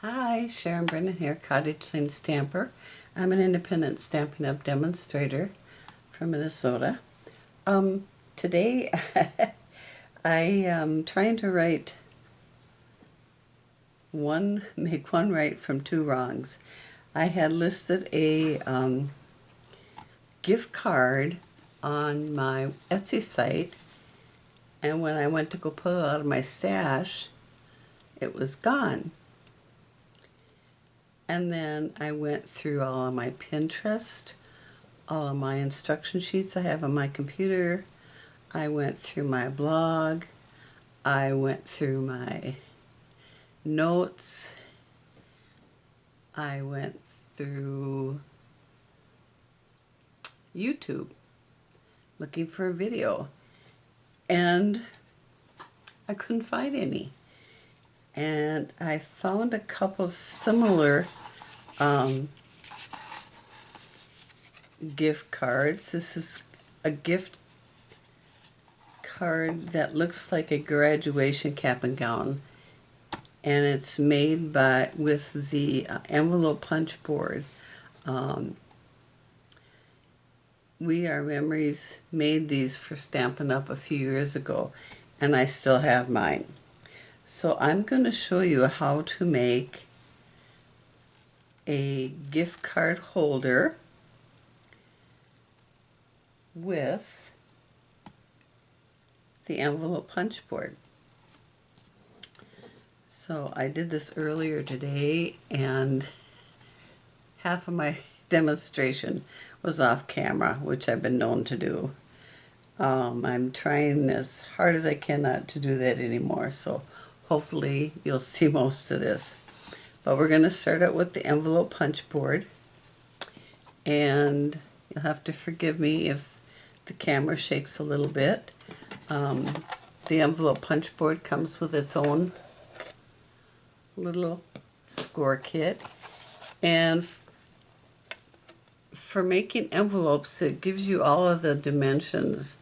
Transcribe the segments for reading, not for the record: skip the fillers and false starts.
Hi, Sharon Brennan here, Cottage Lane Stamper. I'm an independent Stampin' Up! Demonstrator from Minnesota. Today I am trying to make one right from two wrongs. I had listed a gift card on my Etsy site, and when I went to go pull it out of my stash, it was gone. And then I went through all of my Pinterest, all of my instruction sheets I have on my computer. I went through my blog. I went through my notes. I went through YouTube looking for a video. And I couldn't find any. And I found a couple similar gift cards. This is a gift card that looks like a graduation cap and gown, and it's made with the envelope punch board. We Are Memories made these for Stampin' Up! A few years ago, and I still have mine. So I'm going to show you how to make a gift card holder with the envelope punch board. So I did this earlier today, and half of my demonstration was off camera, which I've been known to do. I'm trying as hard as I can not to do that anymore, so hopefully you'll see most of this. But we're going to start out with the envelope punch board, and you'll have to forgive me if the camera shakes a little bit. The envelope punch board comes with its own little score kit, and for making envelopes, it gives you all of the dimensions,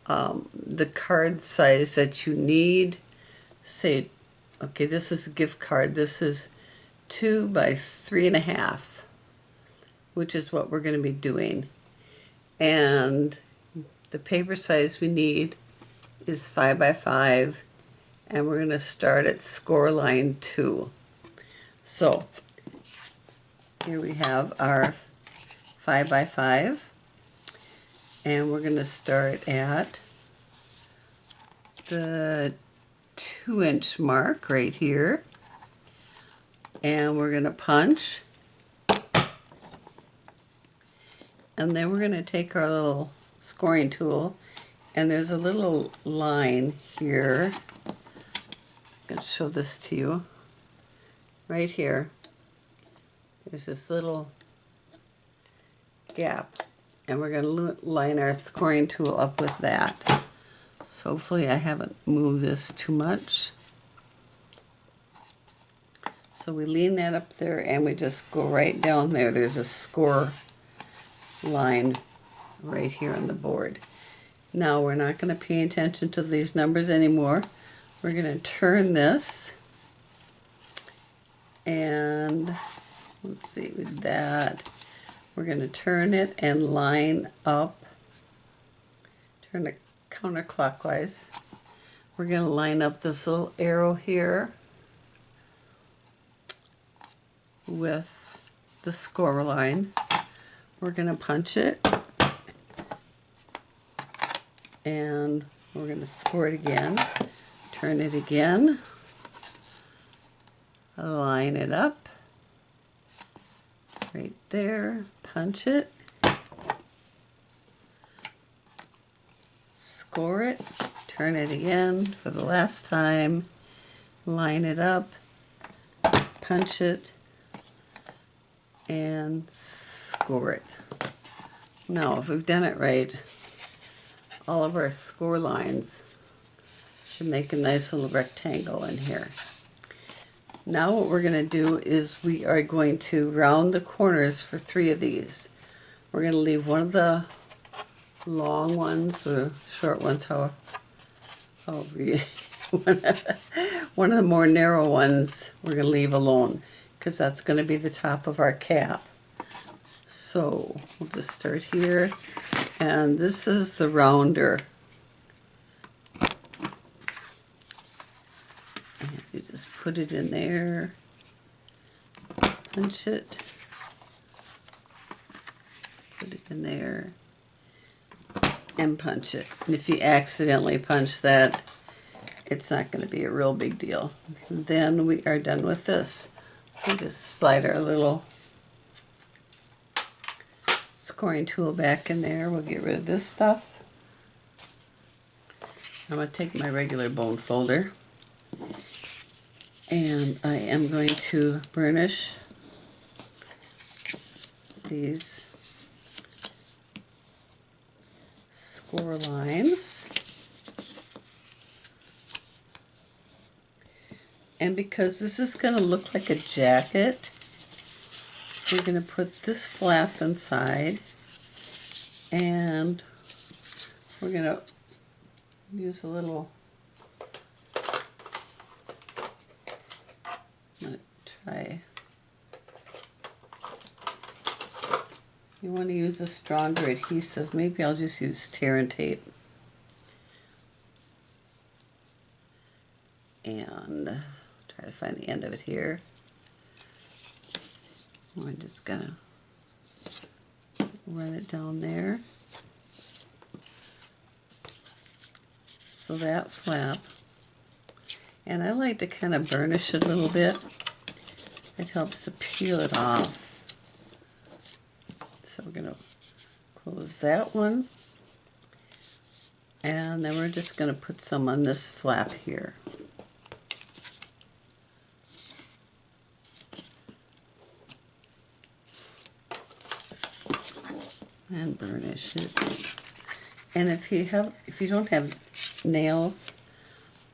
the card size that you need. Say, okay, this is a gift card. This is 2 by 3.5, which is what we're going to be doing. And the paper size we need is 5 by 5, and we're going to start at score line 2. So here we have our 5 by 5, and we're going to start at the 2-inch mark right here, and we're going to punch, and then we're going to take our little scoring tool, and there's a little line here. I'm going to show this to you right here. There's this little gap, and we're going to line our scoring tool up with that. So hopefully I haven't moved this too much. So we lean that up there, and we just go right down there. There's a score line right here on the board. Now we're not going to pay attention to these numbers anymore. We're going to turn this, and let's see, with that, we're going to turn it and line up, turn it counterclockwise. We're going to line up this little arrow here with the score line. We're going to punch it, and we're going to score it again, turn it again, line it up right there, punch it, score it, turn it again for the last time, line it up, punch it, and score it. Now, if we've done it right, all of our score lines should make a nice little rectangle in here. Now what we're going to do is we are going to round the corners for 3 of these. We're going to leave one of the long ones or short ones, however one of the more narrow ones we're going to leave alone, because that's going to be the top of our cap. So we'll just start here, and this is the rounder. And you just put it in there, punch it, put it in there, and punch it. And if you accidentally punch that, it's not going to be a real big deal. And then we are done with this. So we just slide our little scoring tool back in there. We'll get rid of this stuff. I'm going to take my regular bone folder, and I am going to burnish these score lines. And because this is going to look like a jacket, we're going to put this flap inside, and we're going to use a little, I'm going to try, you want to use a stronger adhesive, maybe I'll just use tear and tape. And try to find the end of it here. I'm just gonna run it down there. So that flap, and I like to kind of burnish it a little bit. It helps to peel it off. So we're gonna close that one, and then we're just gonna put some on this flap here. And burnish it. And if you don't have nails,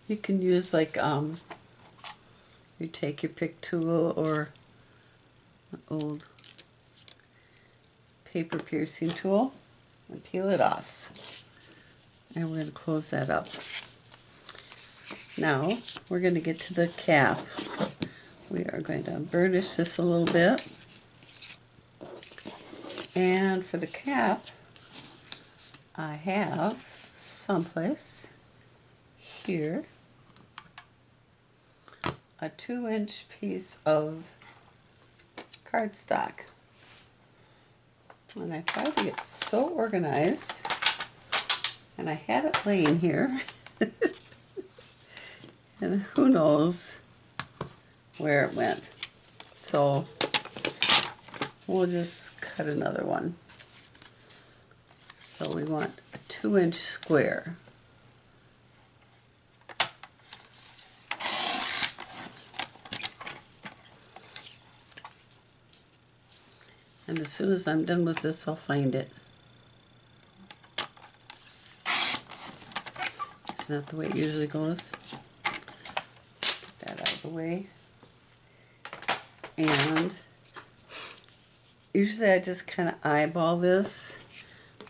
you can use like you take your pick tool or an old paper piercing tool and peel it off. And we're going to close that up. Now we're going to get to the cap. So we are going to burnish this a little bit. And for the cap, I have someplace here a 2-inch piece of cardstock. And I tried to get so organized, and I had it laying here, and who knows where it went. So we'll just cut another one. So we want a 2-inch square. And as soon as I'm done with this, I'll find it. Isn't that the way it usually goes? Get that out of the way. And usually I just kind of eyeball this,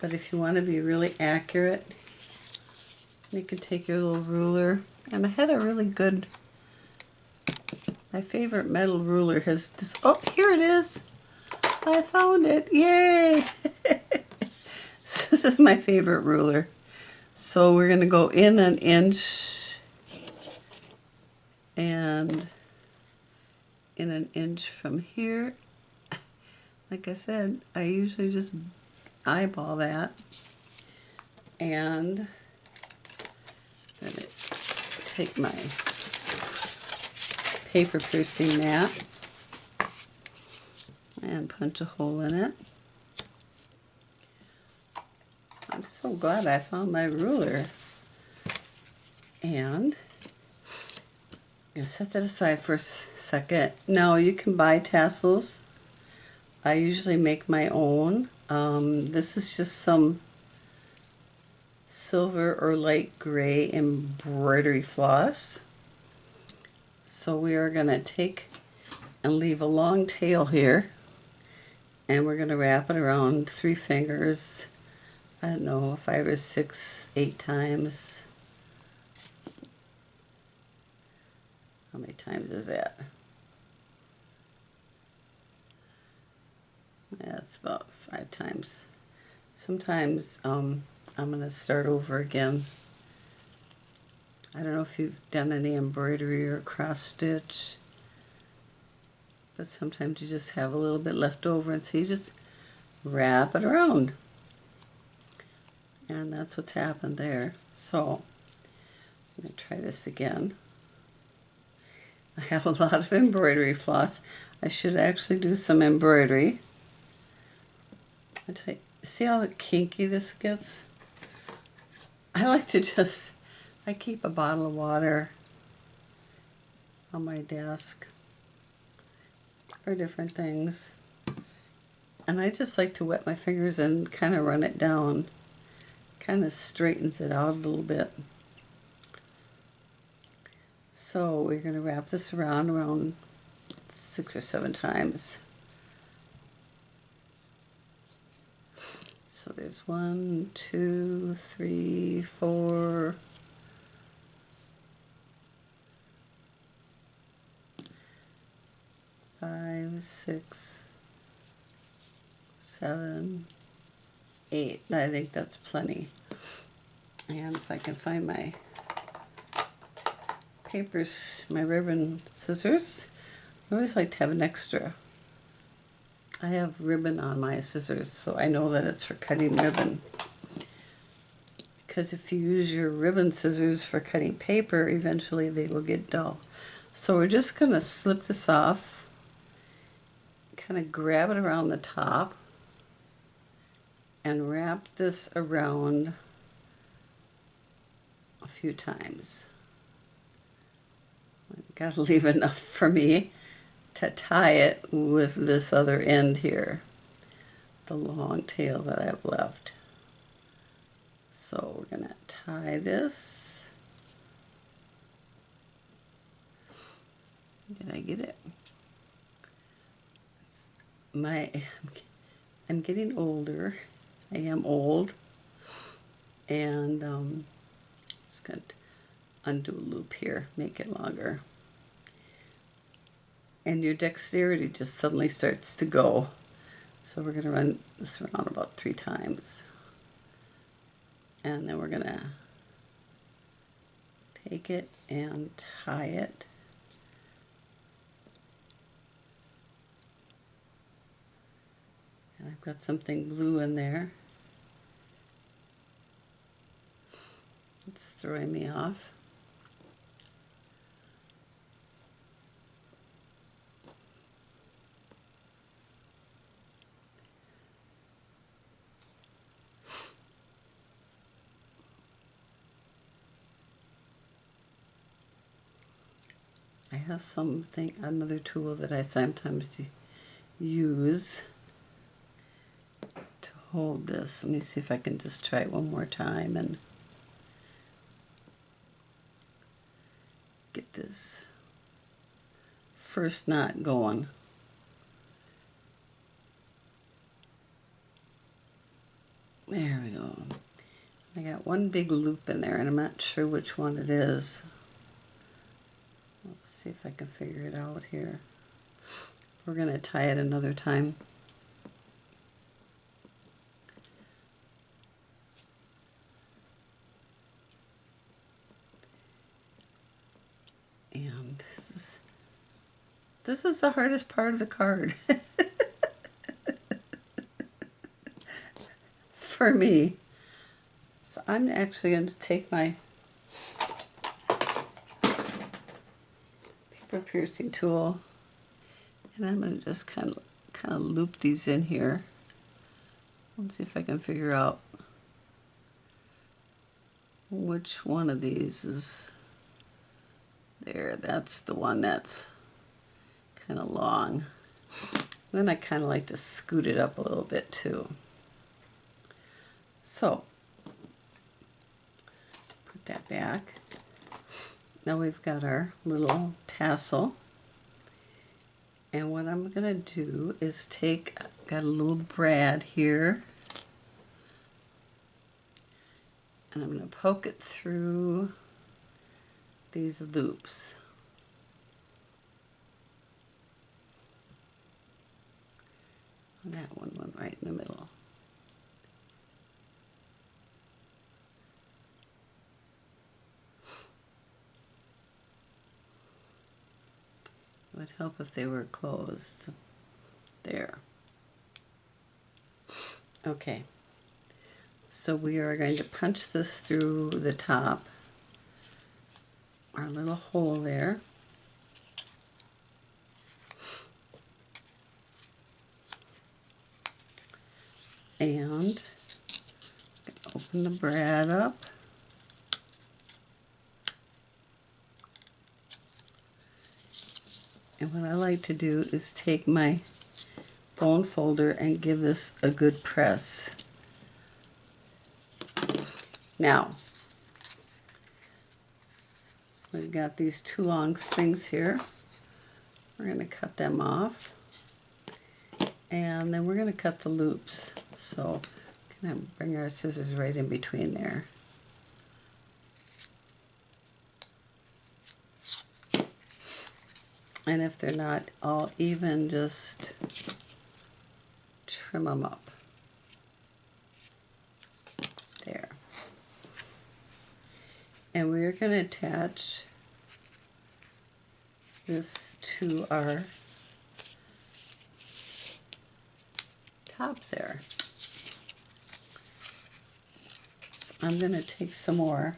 but if you want to be really accurate, you can take your little ruler. And I had a really good, my favorite metal ruler has this, oh, here it is. I found it, yay! This is my favorite ruler. So we're going to go in 1 inch and in 1 inch from here. Like I said, I usually just eyeball that, and I'm going to take my paper piercing mat and punch a hole in it. I'm so glad I found my ruler. And I'm going to set that aside for a second. Now you can buy tassels. I usually make my own. This is just some silver or light gray embroidery floss. So we are going to take and leave a long tail here, and we're going to wrap it around 3 fingers. I don't know, 5 or 6, 8 times. How many times is that? That's about 5 times. Sometimes I'm going to start over again. I don't know if you've done any embroidery or cross stitch, but sometimes you just have a little bit left over, and so you just wrap it around. And that's what's happened there. So I'm going to try this again. I have a lot of embroidery floss. I should actually do some embroidery. See how kinky this gets? I like to just, I keep a bottle of water on my desk for different things. And I just like to wet my fingers and kind of run it down. Kind of straightens it out a little bit. So we're going to wrap this around 6 or 7 times. So there's 1, 2, 3, 4, 5, 6, 7, 8. I think that's plenty. And if I can find my papers, my ribbon scissors, I always like to have an extra. I have ribbon on my scissors, so I know that it's for cutting ribbon. Because if you use your ribbon scissors for cutting paper, eventually they will get dull. So we're just going to slip this off, kind of grab it around the top, and wrap this around a few times. I've got to leave enough for me to tie it with this other end here, the long tail that I have left. So we're going to tie this. Did I get it? I'm getting older. I am old. And just going to undo a loop here, make it longer. And your dexterity just suddenly starts to go. So we're going to run this around about 3 times. And then we're going to take it and tie it. And I've got something blue in there. It's throwing me off. I have another tool that I sometimes use to hold this. Let me see if I can just try it one more time and get this first knot going. There we go. I got one big loop in there and I'm not sure which one it is. Let's see if I can figure it out here. We're going to tie it another time. And this is the hardest part of the card. For me. So I'm actually going to take my paper piercing tool and I'm going to just kind of loop these in here. Let's see if I can figure out which one of these is there. That's the one that's kind of long. Then I kind of like to scoot it up a little bit too. So put that back. Now we've got our little tassel. And what I'm going to do is got a little brad here. And I'm going to poke it through these loops. And that one went right in the middle. It would help if they were closed. There. Okay. So we are going to punch this through the top, our little hole there. And open the brad up. And what I like to do is take my bone folder and give this a good press. Now, we've got these two long strings here. We're going to cut them off. And then we're going to cut the loops. So, we're going to bring our scissors right in between there. And if they're not all even, just trim them up. There. And we're going to attach this to our top there. So I'm going to take some more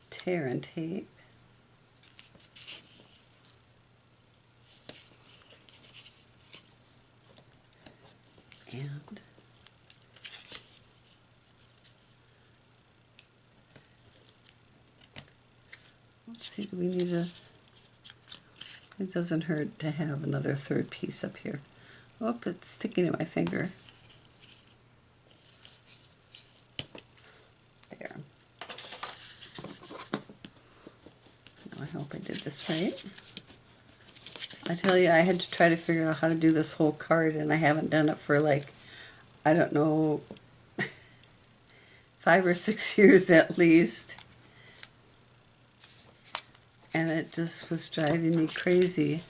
tear and tape. And let's see, do we need a, it doesn't hurt to have another third piece up here. Oh, it's sticking to my finger. There. Now I hope I did this right. I tell you, I had to try to figure out how to do this whole card, and I haven't done it for like, I don't know, 5 or 6 years at least. And it just was driving me crazy.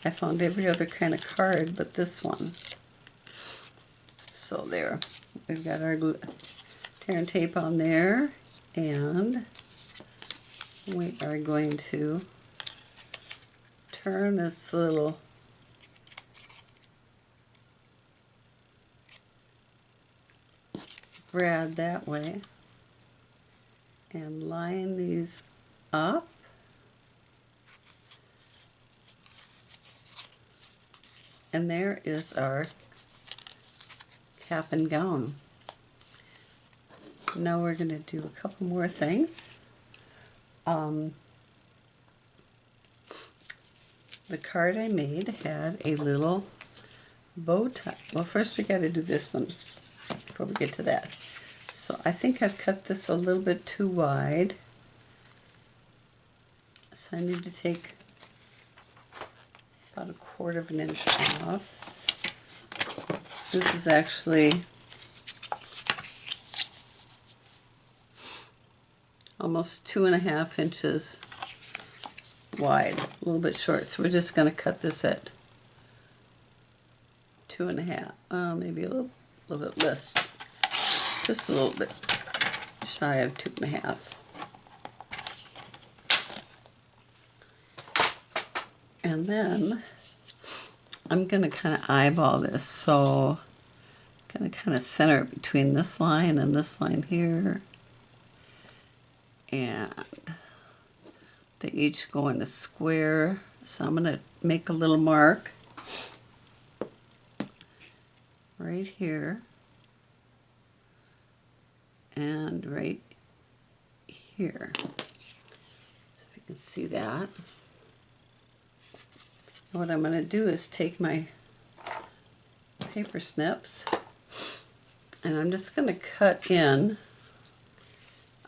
I found every other kind of card but this one. So there, we've got our tear and tape on there, and we are going to turn this little brad that way and line these up. And there is our cap and gown. Now we're going to do a couple more things. The card I made had a little bow tie. Well, first we got to do this one before we get to that. So I think I've cut this a little bit too wide. So I need to take about 1/4 inch off. This is actually almost 2.5 inches wide, a little bit short. So we're just going to cut this at 2.5, maybe a little bit less, just a little bit shy of 2.5. And then I'm going to kind of eyeball this, so I'm going to kind of center it between this line and this line here. And they each go in a square, so I'm going to make a little mark right here and right here. So if you can see that. What I'm going to do is take my paper snips and I'm just going to cut in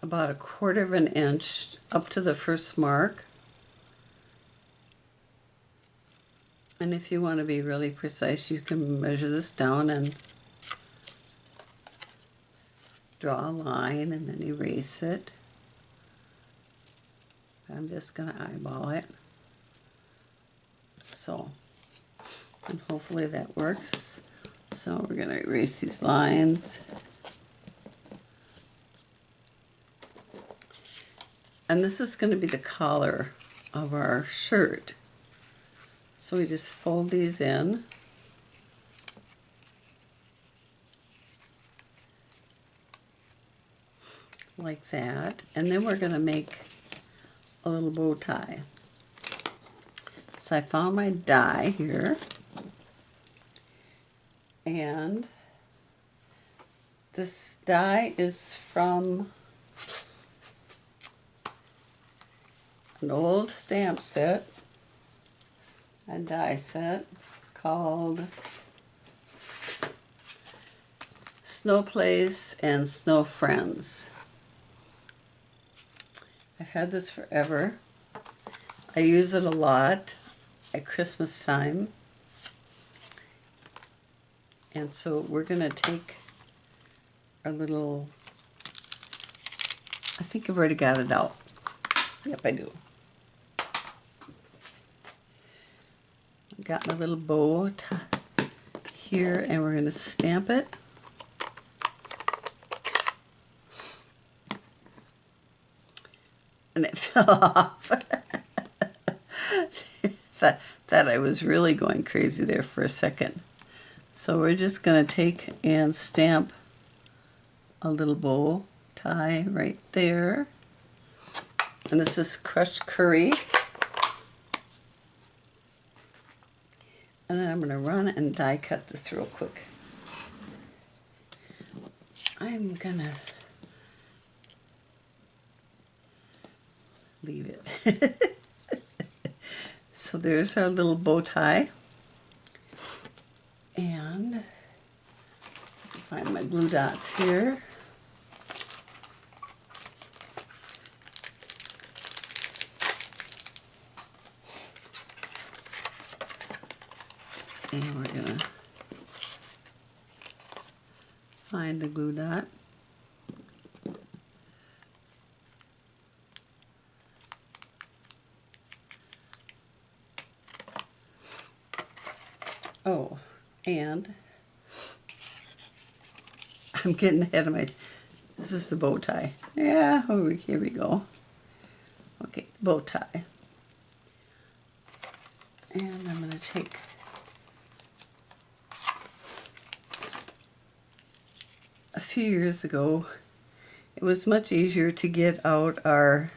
about 1/4 inch up to the first mark. And if you want to be really precise, you can measure this down and draw a line and then erase it. I'm just going to eyeball it. So And hopefully that works. So we're going to erase these lines. And this is going to be the collar of our shirt. So we just fold these in. Like that. And then we're going to make a little bow tie. So I found my die here. And this die is from an old stamp set, a die set called Snow Place and Snow Friends. I've had this forever. I use it a lot at Christmas time. And so we're going to take our little, I think I've already got it out. Yep, I do. I've got my little bow here, and we're going to stamp it. And it fell off. Thought I was really going crazy there for a second. So we're just going to take and stamp a little bow tie right there. And this is crushed curry. And then I'm going to run and die cut this real quick. I'm going to leave it. So there's our little bow tie. And find my glue dots here. And we're going to find the glue dot. Oh, and I'm getting ahead of my, this is the bow tie. Yeah, here we go. Okay, bow tie. And I'm going to take a few years ago, it was much easier to get out our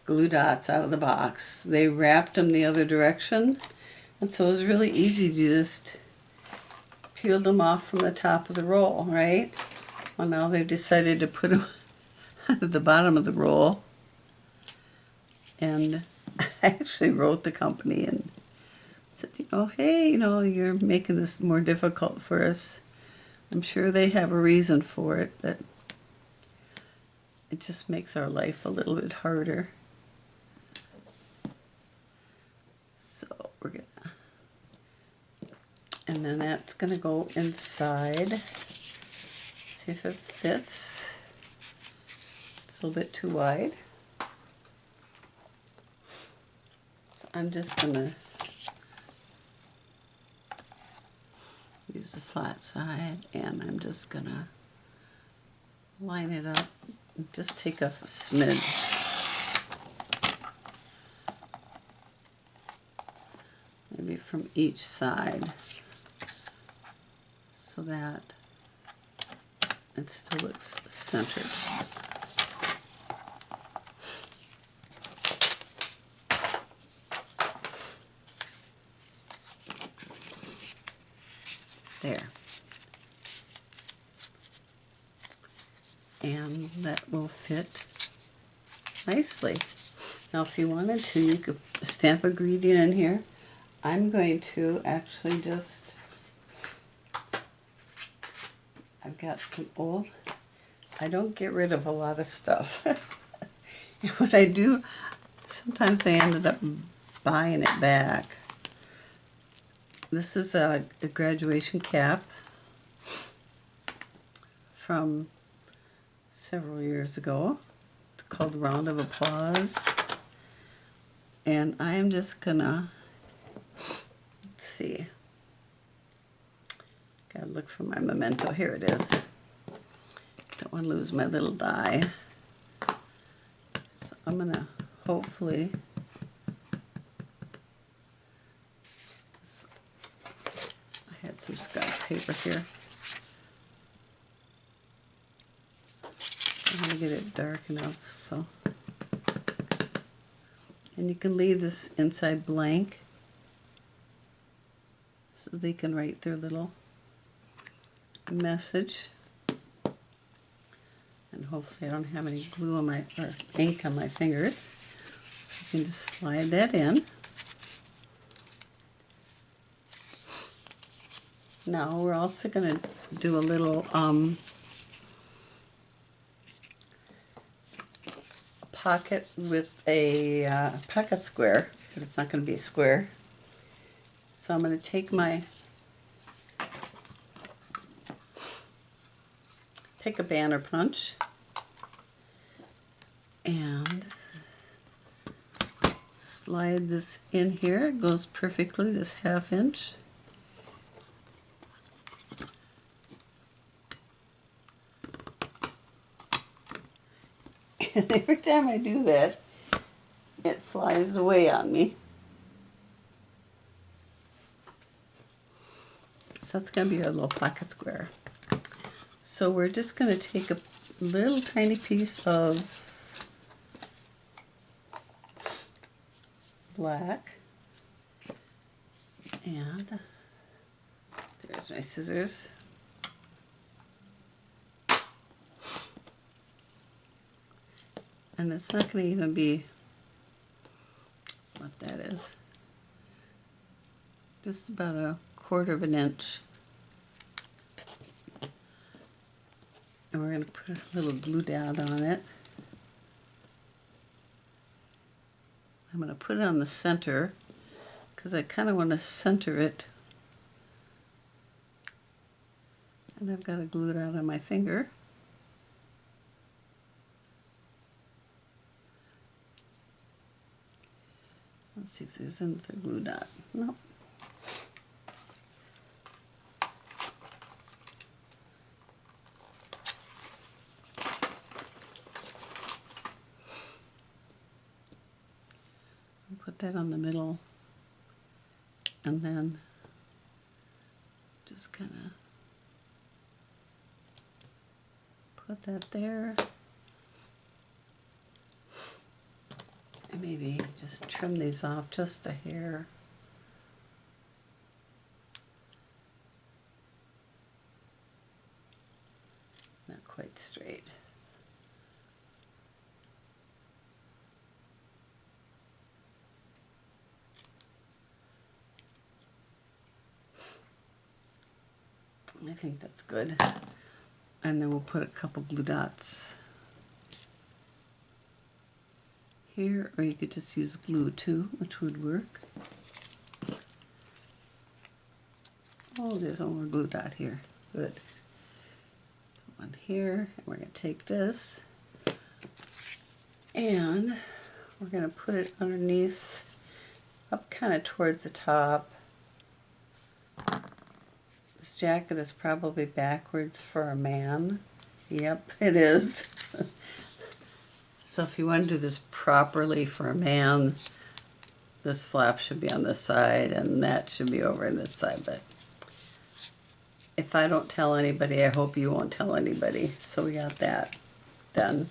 glue dots out of the box. They wrapped them the other direction, and so it was really easy to just peel them off from the top of the roll, right? Well, now they've decided to put them at the bottom of the roll. And I actually wrote the company and said, hey, you're making this more difficult for us. I'm sure they have a reason for it, but it just makes our life a little bit harder. So we're gonna, and then that's gonna go inside. See if it fits. It's a little bit too wide. So I'm just gonna use the flat side, and I'm just gonna line it up and just take off a smidge. Maybe from each side, so that it still looks centered. There. And that will fit nicely. Now if you wanted to, you could stamp a greeting in here. I'm going to actually just, I've got some old, I don't get rid of a lot of stuff. And what I do, sometimes I ended up buying it back. This is a graduation cap from several years ago. It's called Round of Applause. And I am just gonna, let's see, Gotta look for my memento. Here it is. Don't want to lose my little die. So I'm gonna hopefully I had some scratch paper here. I'm gonna get it dark enough so. And you can leave this inside blank so they can write their little message. And hopefully I don't have any glue on my, or ink on my fingers. So you can just slide that in. Now we're also going to do a little pocket with a pocket square, but it's not going to be a square. So I'm going to take my, pick a banner punch and slide this in here. It goes perfectly, this 1/2 inch. And every time I do that, it flies away on me. So that's going to be our little pocket square. So we're just going to take a little tiny piece of black, and there's my scissors. And it's not going to even be what that is. Just about 1/4 inch. And we're going to put a little glue dot on it. I'm going to put it on the center because I kind of want to center it. And I've got a glue dot on my finger. Let's see if there's another glue dot. Nope. Put that on the middle, and then just kind of put that there. And maybe just trim these off just a hair. Not quite straight. I think that's good. And then we'll put a couple glue dots here, or you could just use glue too, which would work. Oh, there's one more glue dot here. Good. One here, and we're going to take this and we're going to put it underneath, up kind of towards the top. This jacket is probably backwards for a man. Yep, it is. So if you want to do this properly for a man, this flap should be on this side and that should be over on this side. But if I don't tell anybody, I hope you won't tell anybody. So we got that done.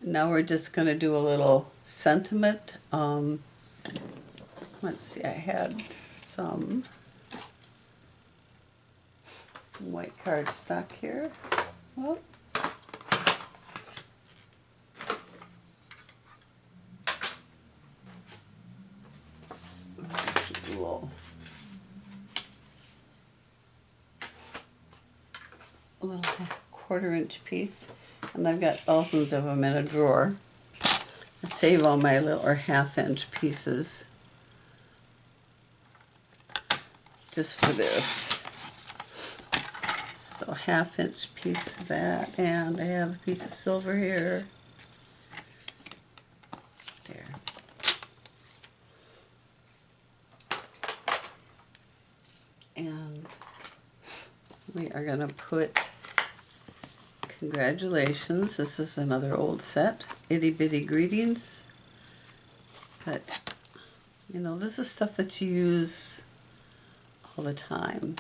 Now we're just going to do a little sentiment. Let's see, I had some white cardstock here. Oh. A little 1/4 inch piece, and I've got thousands of them in a drawer. I save all my little 1/2 inch pieces just for this. So 1/2 inch piece of that, and I have a piece of silver here. There. And we are going to put congratulations. This is another old set, itty bitty greetings. But, you know, this is stuff that you use all the time.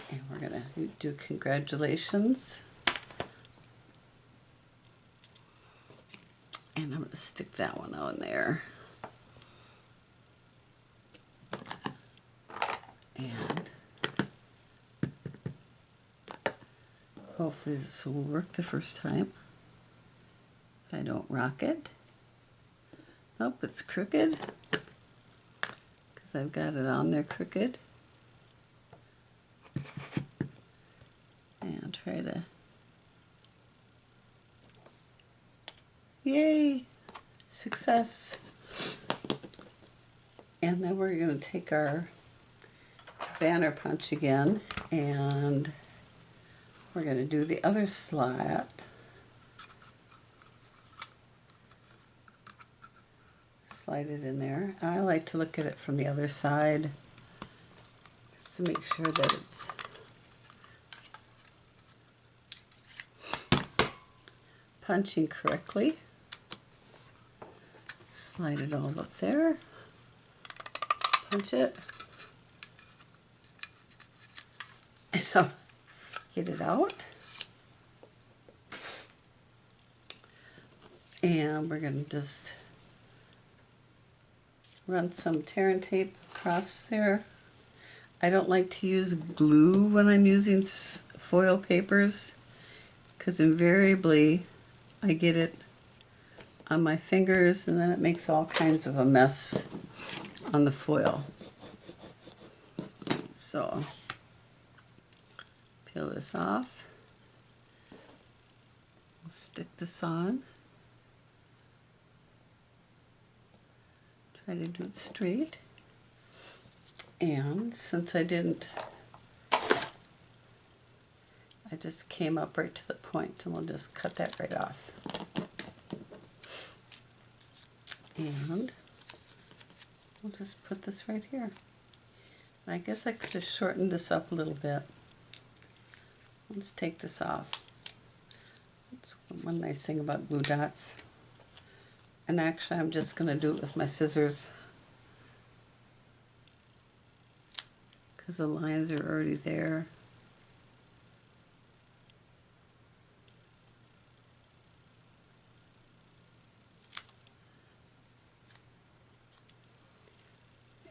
And we're going to do congratulations. And I'm going to stick that one on there. And hopefully this will work the first time. If I don't rock it. Nope, it's crooked. Because I've got it on there crooked. And try to... Yay! Success! And then we're going to take our banner punch again, and we're going to do the other slat. Slide it in there. I like to look at it from the other side just to make sure that it's punching correctly. Slide it all up there. Punch it. And I'll get it out. And we're going to just run some tear and tape across there. I don't like to use glue when I'm using foil papers because invariably I get it on my fingers and then it makes all kinds of a mess on the foil. So peel this off. We'll stick this on. Try to do it straight. And since I just came up right to the point, and we'll just cut that right off. And we'll just put this right here. And I guess I could have shortened this up a little bit. Let's take this off. That's one nice thing about glue dots. And actually I'm just going to do it with my scissors because the lines are already there.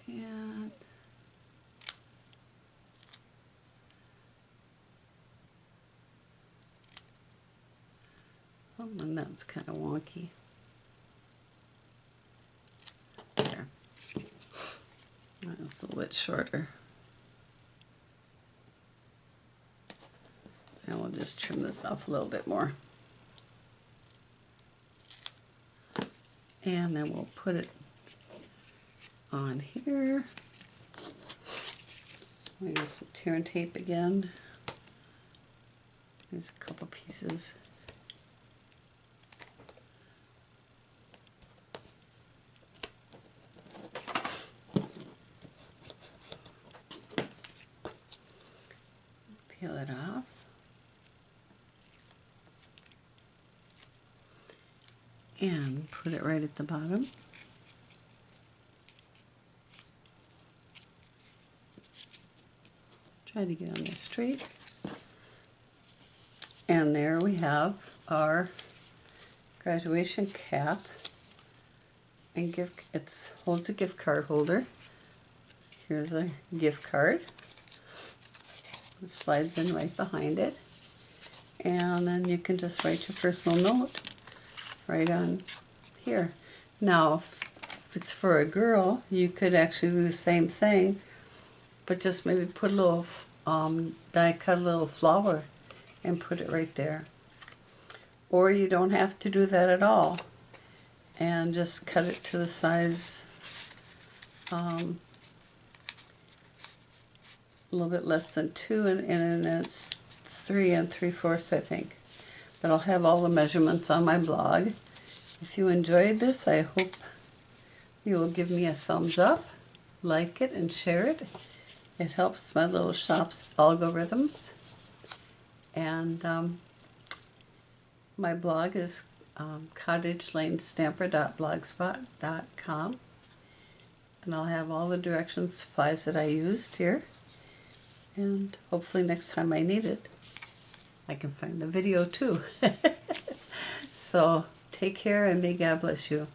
And oh, and that's kind of wonky. There. That's a little bit shorter. And we'll just trim this off a little bit more. And then we'll put it on here. We'll use some tear and tape again. There's a couple pieces. Peel it off. And put it right at the bottom. Try to get on there straight. And there we have our graduation cap. And it holds a gift card holder. Here's a gift card. It slides in right behind it. And then you can just write your personal note right on here. Now, if it's for a girl, you could actually do the same thing, but just maybe put a little, cut a little flower and put it right there. Or you don't have to do that at all, and just cut it to the size a little bit less than 2, and it's 3 3/4, I think. But I'll have all the measurements on my blog. If you enjoyed this, I hope you will give me a thumbs up, like it, and share it. It helps my little shop's algorithms. And my blog is cottagelanestamper.blogspot.com. And I'll have all the directions, supplies that I used here. And hopefully next time I need it, I can find the video too. So take care and may God bless you.